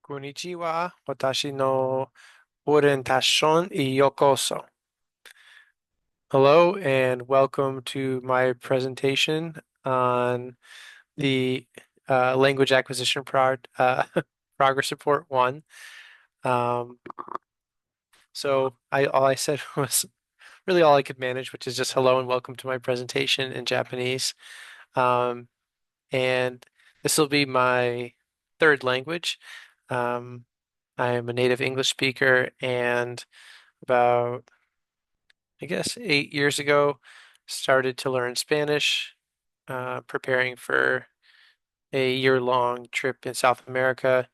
Konnichiwa, watashi no orientation y yokoso. Hello and welcome to my presentation on the language acquisition progress report one. Um, all I said was really all I could manage, which is just hello and welcome to my presentation in Japanese. Um, and this will be my third language. Um, I am a native English speaker and about, I guess, 8 years ago, started to learn Spanish, preparing for a year-long trip in South America.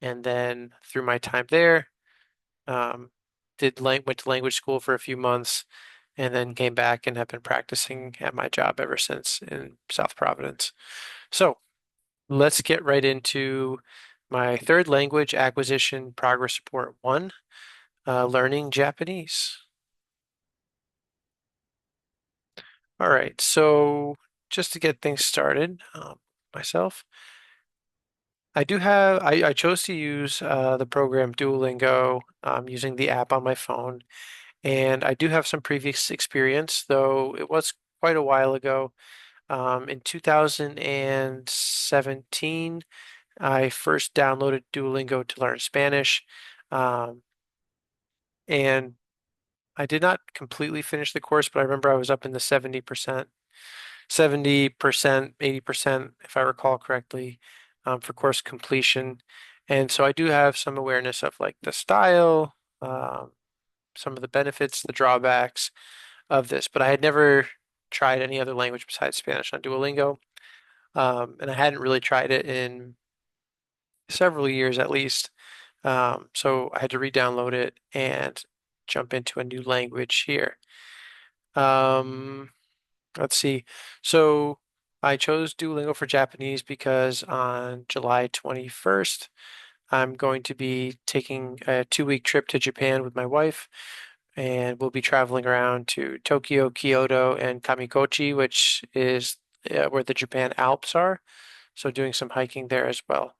And then through my time there, um, went to language school for a few months, and then came back and have been practicing at my job ever since in South Providence. So let's get right into my third language acquisition progress report one, learning Japanese. All right, so just to get things started, myself, I chose to use the program Duolingo using the app on my phone, and I do have some previous experience, though it was quite a while ago. In 2017, I first downloaded Duolingo to learn Spanish, um, and I did not completely finish the course, but I remember I was up in the 70%, 80%, if I recall correctly, for course completion. And so I do have some awareness of like the style, some of the benefits, the drawbacks of this, but I had never tried any other language besides Spanish on Duolingo. And I hadn't really tried it in several years at least. So I had to re-download it and jump into a new language here. Um, Let's see. So I chose Duolingo for Japanese because on July 21st, I'm going to be taking a 2-week trip to Japan with my wife, and we'll be traveling around to Tokyo, Kyoto, and Kamikochi, which is where the Japan Alps are. So doing some hiking there as well.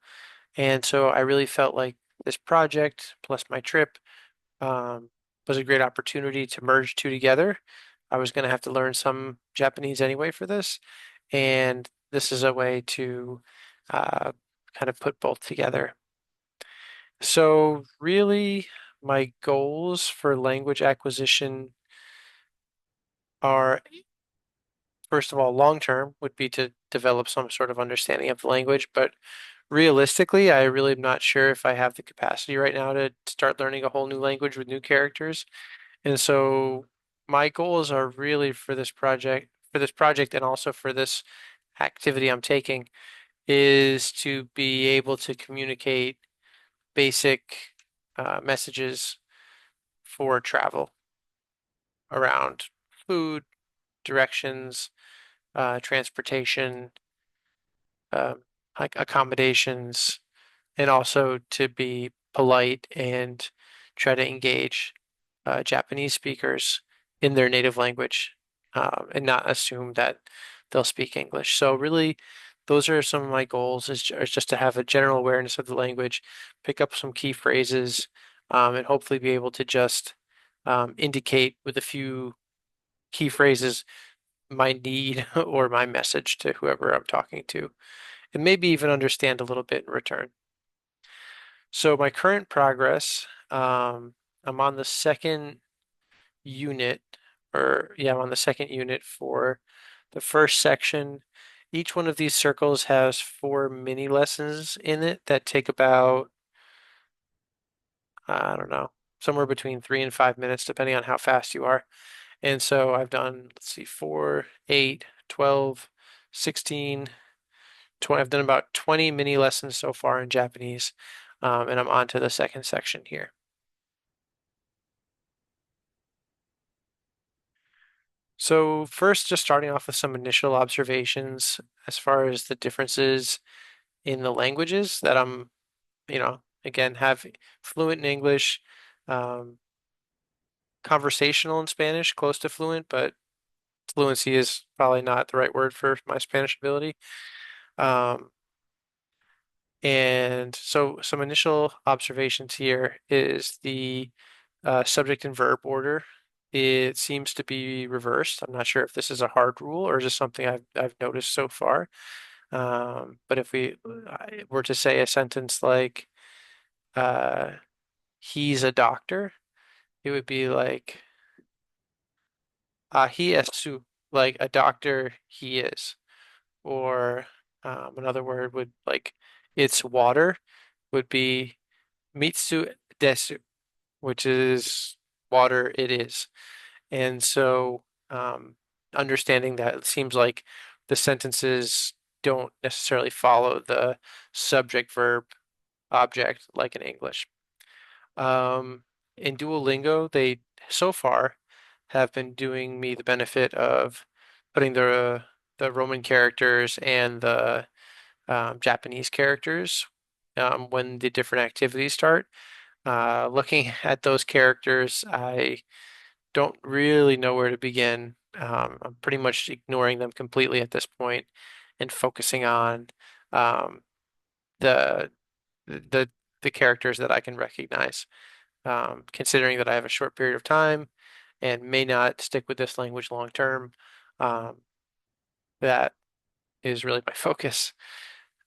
And so I really felt like this project plus my trip um, was a great opportunity to merge two together. I was going to have to learn some Japanese anyway for this, and this is a way to uh, kind of put both together. So, really, my goals for language acquisition are, first of all, long term would be to develop some sort of understanding of the language, but realistically, I really am not sure if I have the capacity right now to start learning a whole new language with new characters. And so my goals are really for this project and also for this activity I'm taking is to be able to communicate basic messages for travel around food, directions, transportation, um, like accommodations, and also to be polite and try to engage Japanese speakers in their native language and not assume that they'll speak English. So really, those are some of my goals is just to have a general awareness of the language, pick up some key phrases, and hopefully be able to just indicate with a few key phrases my need or my message to whoever I'm talking to, and maybe even understand a little bit in return. So my current progress, I'm on the second unit, or yeah, I'm on the second unit for the first section. Each one of these circles has 4 mini lessons in it that take about, I don't know, somewhere between 3 and 5 minutes, depending on how fast you are. And so I've done, let's see, 4, 8, 12, 16, 20. I've done about 20 mini lessons so far in Japanese, and I'm on to the second section here. So first, just starting off with some initial observations as far as the differences in the languages that I'm, again, have fluent in English, um, conversational in Spanish, close to fluent, but fluency is probably not the right word for my Spanish ability. Um, And so some initial observations here is the subject and verb order. It seems to be reversed. I'm not sure if this is a hard rule or just something I've noticed so far. But if we were to say a sentence like uh, "he's a doctor," it would be like "he es su," like a doctor he is. Or another word would like "it's water" would be "mitsu desu," which is water it is. And so, understanding that it seems like the sentences don't necessarily follow the subject verb object like in English. Um, in Duolingo, they so far have been doing me the benefit of putting the Roman characters and the Japanese characters when the different activities start. Looking at those characters, I don't really know where to begin. I'm pretty much ignoring them completely at this point and focusing on um, the the the characters that I can recognize. Considering that I have a short period of time and may not stick with this language long term, um, that is really my focus.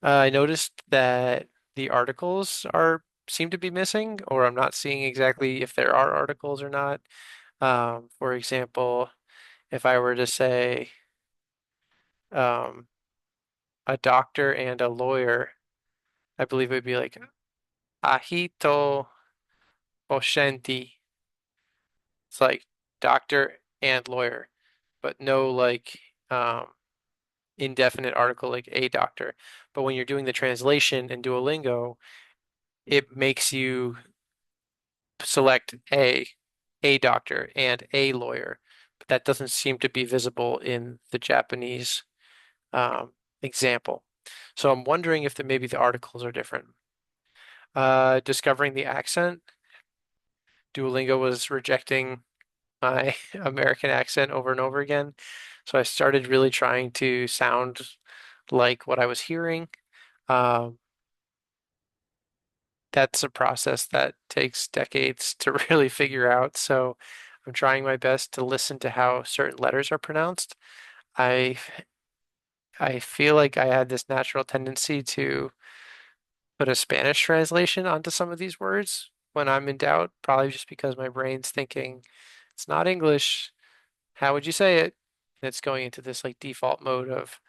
I noticed that the articles are seem to be missing, or I'm not seeing exactly if there are articles or not. For example, if I were to say um, a doctor and a lawyer, I believe it would be like ahito oshenti. It's like doctor and lawyer, but no like um, indefinite article like a doctor. But when you're doing the translation in Duolingo, it makes you select a doctor and a lawyer. But that doesn't seem to be visible in the Japanese example. So I'm wondering if maybe the articles are different. Discovering the accent. Duolingo was rejecting my American accent over and over again. So I started really trying to sound like what I was hearing. Um, that's a process that takes decades to really figure out. So I'm trying my best to listen to how certain letters are pronounced. I I feel like I had this natural tendency to put a Spanish translation onto some of these words when I'm in doubt, probably just because my brain's thinking it's not English. How would you say it? And it's going into this like default mode of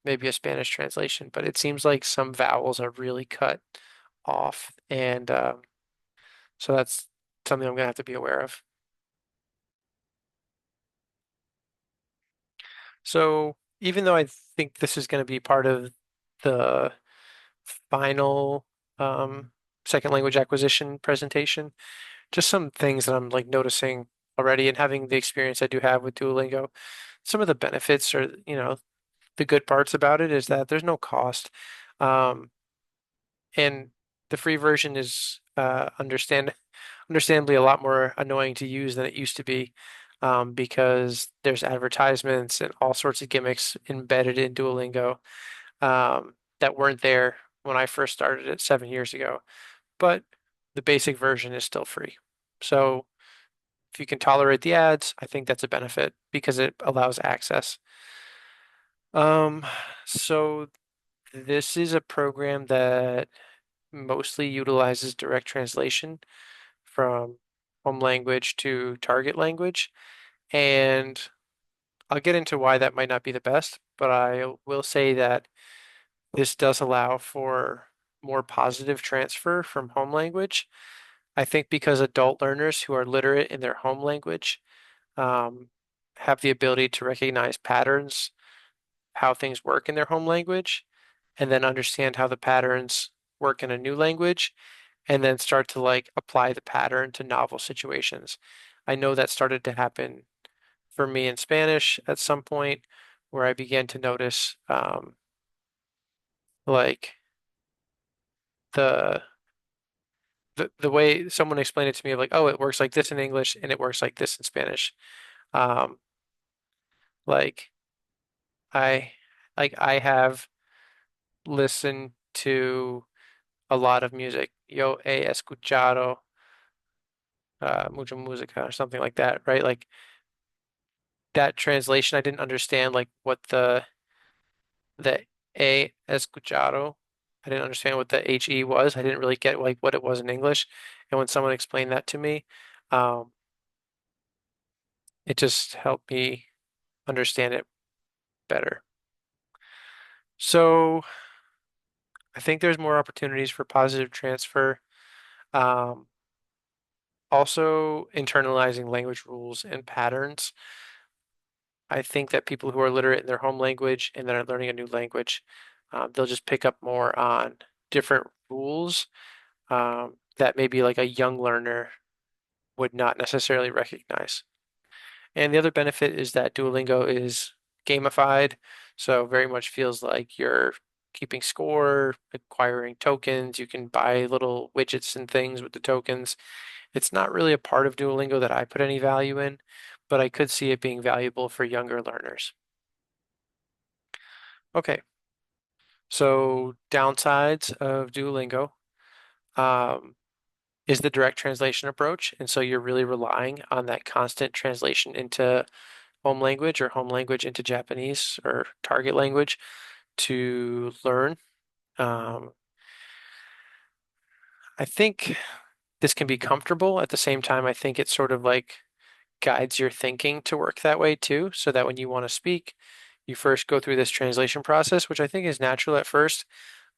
maybe a Spanish translation, but it seems like some vowels are really cut off, and so that's something I'm gonna have to be aware of. So even though I think this is going to be part of the final um, second language acquisition presentation, just some things that I'm like noticing already and having the experience I do have with Duolingo. Some of the benefits or, the good parts about it is that there's no cost. Um, and the free version is understandably a lot more annoying to use than it used to be, because there's advertisements and all sorts of gimmicks embedded in Duolingo that weren't there when I first started it 7 years ago. But the basic version is still free. So if you can tolerate the ads, I think that's a benefit because it allows access. Um, so this is a program that mostly utilizes direct translation from home language to target language. And I'll get into why that might not be the best, but I will say that this does allow for more positive transfer from home language. I think because adult learners who are literate in their home language um, have the ability to recognize patterns, how things work in their home language, and then understand how the patterns work in a new language, and then start to like apply the pattern to novel situations. I know that started to happen for me in Spanish at some point where I began to notice like the the way someone explained it to me of like, oh, it works like this in English and it works like this in Spanish. Um, like I I have listened to a lot of music. Yo he escuchado mucha música or something like that, right? Like that translation, I didn't understand like what the he escuchado. I didn't understand what the he was. I didn't really get like what it was in English. And when someone explained that to me, um, it just helped me understand it better. So I think there's more opportunities for positive transfer. Um, Also, internalizing language rules and patterns. I think that people who are literate in their home language and then are learning a new language, they'll just pick up more on different rules that maybe like a young learner would not necessarily recognize. And the other benefit is that Duolingo is gamified, so very much feels like you're keeping score, acquiring tokens. You can buy little widgets and things with the tokens. It's not really a part of Duolingo that I put any value in, but I could see it being valuable for younger learners. Okay, so downsides of Duolingo um, is the direct translation approach. And so you're really relying on that constant translation into home language or home language into Japanese or target language to learn. Um, I think this can be comfortable. At the same time, I think it sort of like guides your thinking to work that way too, so that when you want to speak, you first go through this translation process, which I think is natural at first.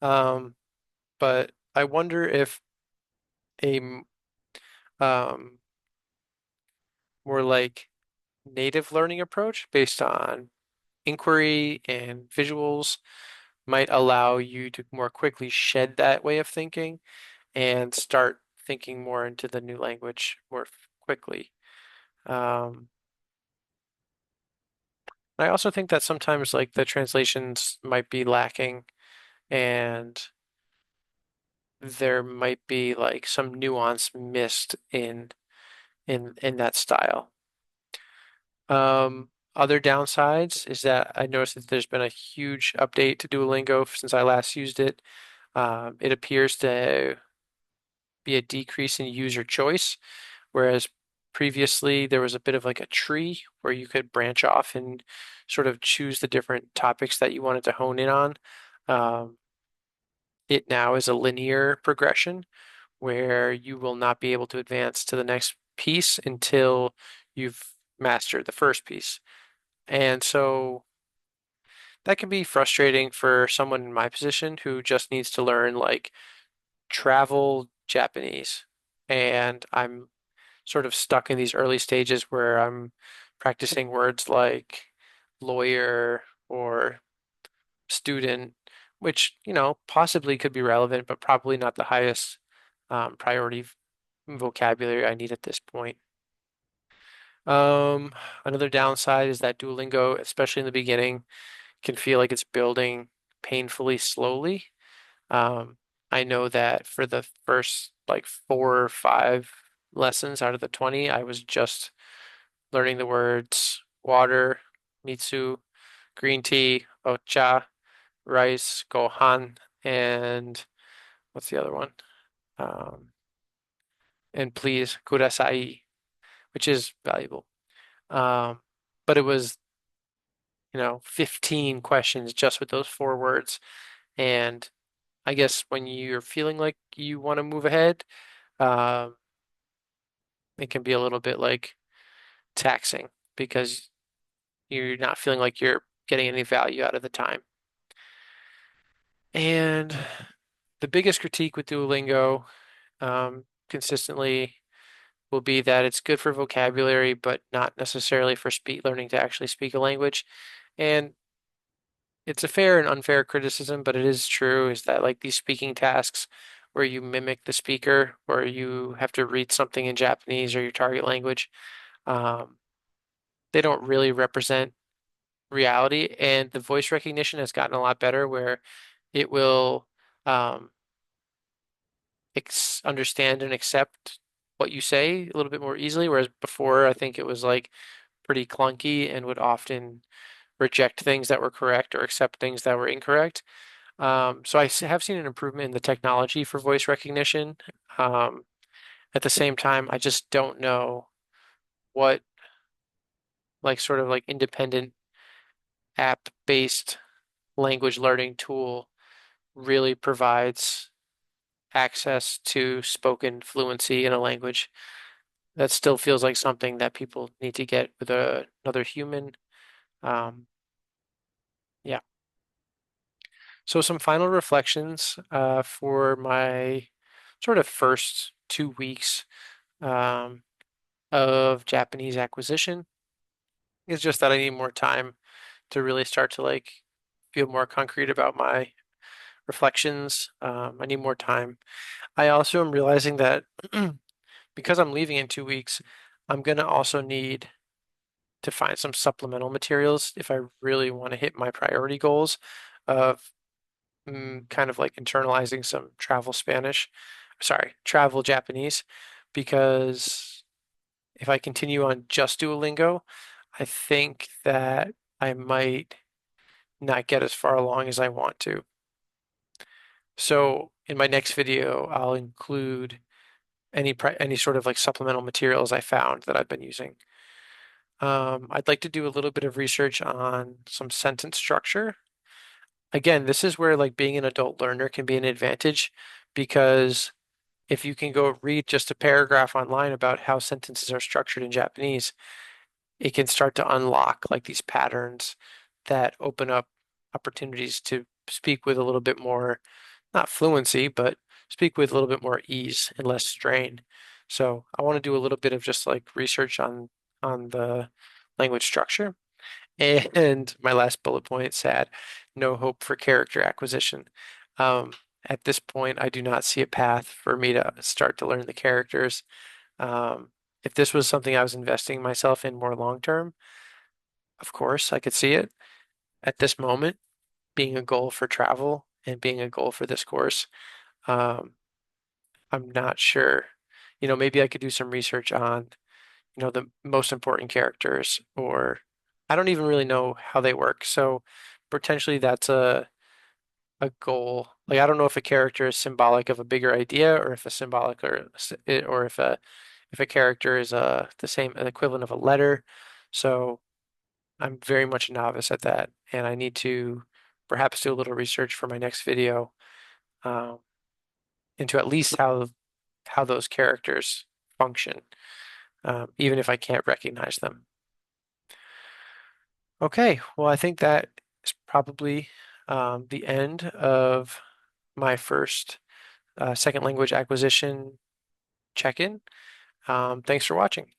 Um, but I wonder if a um, more like native learning approach based on inquiry and visuals might allow you to more quickly shed that way of thinking and start thinking more into the new language more quickly. Um, I also think that sometimes like the translations might be lacking and there might be like some nuance missed in that style. Other downsides is that I noticed that there's been a huge update to Duolingo since I last used it. It appears to be a decrease in user choice, whereas previously there was a bit of like a tree where you could branch off and sort of choose the different topics that you wanted to hone in on. Um, it now is a linear progression where you will not be able to advance to the next piece until you've mastered the first piece. And so that can be frustrating for someone in my position who just needs to learn like travel Japanese. And I'm sort of stuck in these early stages where I'm practicing words like lawyer or student, which, possibly could be relevant, but probably not the highest priority vocabulary I need at this point. Um, Another downside is that Duolingo, especially in the beginning, can feel like it's building painfully slowly. Um, I know that for the first like 4 or 5 lessons out of the 20, I was just learning the words water, mitsu, green tea, ocha, rice, gohan, and what's the other one? Um, and please, kudasai, which is valuable. Um, but it was, 15 questions just with those 4 words. And I guess when you're feeling like you want to move ahead, um, it can be a little bit like taxing because you're not feeling like you're getting any value out of the time. And the biggest critique with Duolingo consistently will be that it's good for vocabulary, but not necessarily for speak learning to actually speak a language. And it's a fair and unfair criticism, but it is true is that like these speaking tasks where you mimic the speaker, where you have to read something in Japanese or your target language, um, they don't really represent reality. And the voice recognition has gotten a lot better where it will um, understand and accept what you say a little bit more easily, whereas before I think it was like pretty clunky and would often reject things that were correct or accept things that were incorrect. So have seen an improvement in the technology for voice recognition. Um, at the same time, I just don't know what like sort of like independent app-based language learning tool really provides access to spoken fluency in a language. That still feels like something that people need to get with another human. Um, yeah. So some final reflections for my sort of first 2 weeks um, of Japanese acquisition is just that I need more time to really start to like feel more concrete about my reflections. I need more time. I also am realizing that because I'm leaving in 2 weeks, I'm gonna also need to find some supplemental materials if I really want to hit my priority goals of kind of like internalizing some travel Spanish, sorry, travel Japanese, because if I continue on just Duolingo, I think that I might not get as far along as I want to. So in my next video, I'll include any sort of like supplemental materials I found that I've been using. I'd like to do a little bit of research on some sentence structure. Again, this is where like being an adult learner can be an advantage because if you can go read just a paragraph online about how sentences are structured in Japanese, it can start to unlock like these patterns that open up opportunities to speak with a little bit more, not fluency, but speak with a little bit more ease and less strain. So I want to do a little bit of just like research on the language structure. And my last bullet point said, no hope for character acquisition. Um, at this point, I do not see a path for me to start to learn the characters. Um, if this was something I was investing myself in more long term, of course, I could see it. At this moment, being a goal for travel and being a goal for this course, um, I'm not sure. Maybe I could do some research on, the most important characters, or I don't even really know how they work. So potentially that's a goal. Like I don't know if a character is symbolic of a bigger idea, or if a symbolic or if a character is the same an equivalent of a letter. So I'm very much a novice at that, and I need to perhaps do a little research for my next video um, into at least how those characters function, even if I can't recognize them. Okay, well, I think that is probably the end of my first second language acquisition check-in. Thanks for watching.